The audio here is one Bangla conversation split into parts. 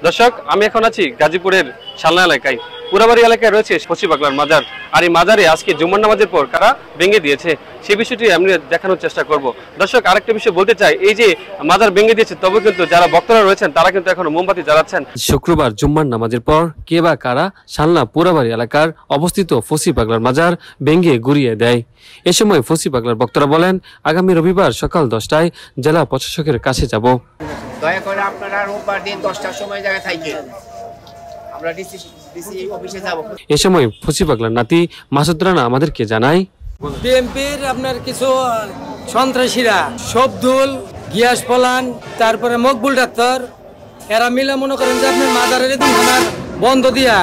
দর্শক, আমি এখন আছি গাজীপুরের শালনা এলাকায়। পুরাবাড়ি এলাকায় রয়েছে ফসি পাগলার মাজার। আর এই মাজারে আজকে জুম্মার নামাজের পর কারা ভেঙে দিয়েছে সেই বিষয়টি আমি দেখানোর চেষ্টা করব। দর্শক, আরেকটা বিষয় বলতে চাই, এই যে মাজার ভেঙে দিয়েছে, তবে কিন্তু যারা বক্তারা রয়েছেন তারা কিন্তু এখনো মোমবাতি জ্বালাচ্ছেন। শুক্রবার জুম্মার নামাজের পর কে বা কারা শালনা পুরাবাড়ি এলাকার অবস্থিত ফসি পাগলার মাজার ভেঙে গুড়িয়ে দেয়। এ সময় ফসি পাগলার বক্তারা বলেন, আগামী রবিবার সকাল 10টায় জেলা প্রশাসকের কাছে যাব। দয়া করে আপনারা রোববার দিন 10টার সময় জায়গায় থাকেন, আমরা ডিসি অফিসে যাব। এ সময় ফসি পাগলার নাতি মাসুদ রানা আমাদেরকে জানায়, বিএনপির আপনার কিছু সন্ত্রাসীরা শব্দুল, গিয়াস পলান, তারপরে মকবুল ডাক্তার, এরা মিলে মনে করেন যে আপনার মাজারের এতিমখানার বন্ধ দিয়া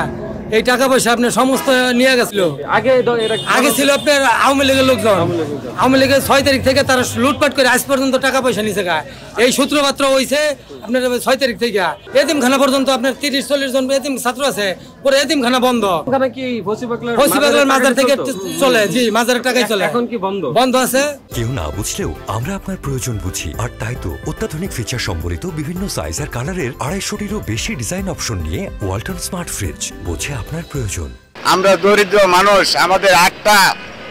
এই টাকা পয়সা আপনার সমস্ত নিয়ে গেছিল। আগে ছিল আপনার আওয়ামী লীগের লোকজন, আওয়ামী লীগের 6 তারিখ থেকে তারা লুটপাট করে আজ পর্যন্ত টাকা পয়সা নিছে। এই সূত্রপাত্র হয়েছে আপনার 6 তারিখ থেকে। এতিমখানা পর্যন্ত আপনার 30-40 জন এতিম ছাত্র আছে, পরে এতিমখানা বন্ধ। ফসি পাগলার মাজার থেকে চলে, জি মাজারের টাকাই চলে। এখন কি বন্ধ আছে? কেউ না বুঝলেও আমরা আপনার প্রয়োজন বুঝি, আর তাই তো অত্যাধুনিক ফিচার সম্বলিত বিভিন্ন সাইজ আর কালারের 250-টিরও বেশি ডিজাইন অপশন নিয়ে ওয়ালটন স্মার্ট ফ্রিজ বোঝে আপনার প্রয়োজন। আমরা দরিদ্র মানুষ, আমাদের 8টা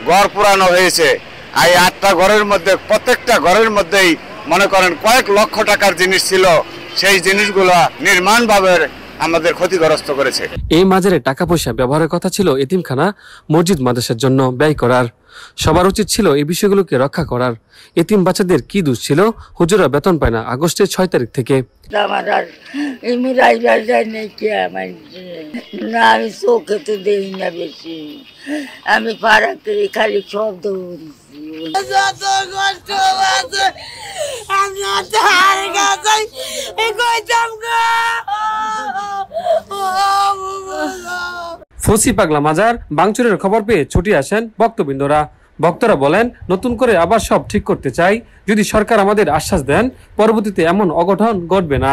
ঘর পুরানো হয়েছে। এই 8টা ঘরের মধ্যে প্রত্যেকটা ঘরের মধ্যেই মনে করেন কয়েক লক্ষ টাকার জিনিস ছিল, সেই জিনিসগুলো নির্মাণভাবে আমাদের ক্ষতিগ্রস্ত করেছে। এই মাজারে টাকা পয়সা ব্যবহারের কথা ছিল এতিমখানা, মসজিদ, মাদ্রাসার জন্য ব্যয় করার। সবার উচিত ছিল এই বিষয়গুলোকে রক্ষা করার। এতিম বাচ্চাদের কি দোষ ছিল? হুজুরা বেতন পায় না আগস্টের 6 তারিখ থেকে। আমি চোখে তো দেখি না বেশি, আমি পাড়া করে খালি শব্দ ফসি পাগলা মাজার ভাঙচুরের খবর পেয়ে ছুটে আসেন ভক্তবৃন্দরা। ভক্তরা বলেন, নতুন করে আবার সব ঠিক করতে চাই, যদি সরকার আমাদের আশ্বাস দেন পরবর্তীতে এমন অঘটন ঘটবে না।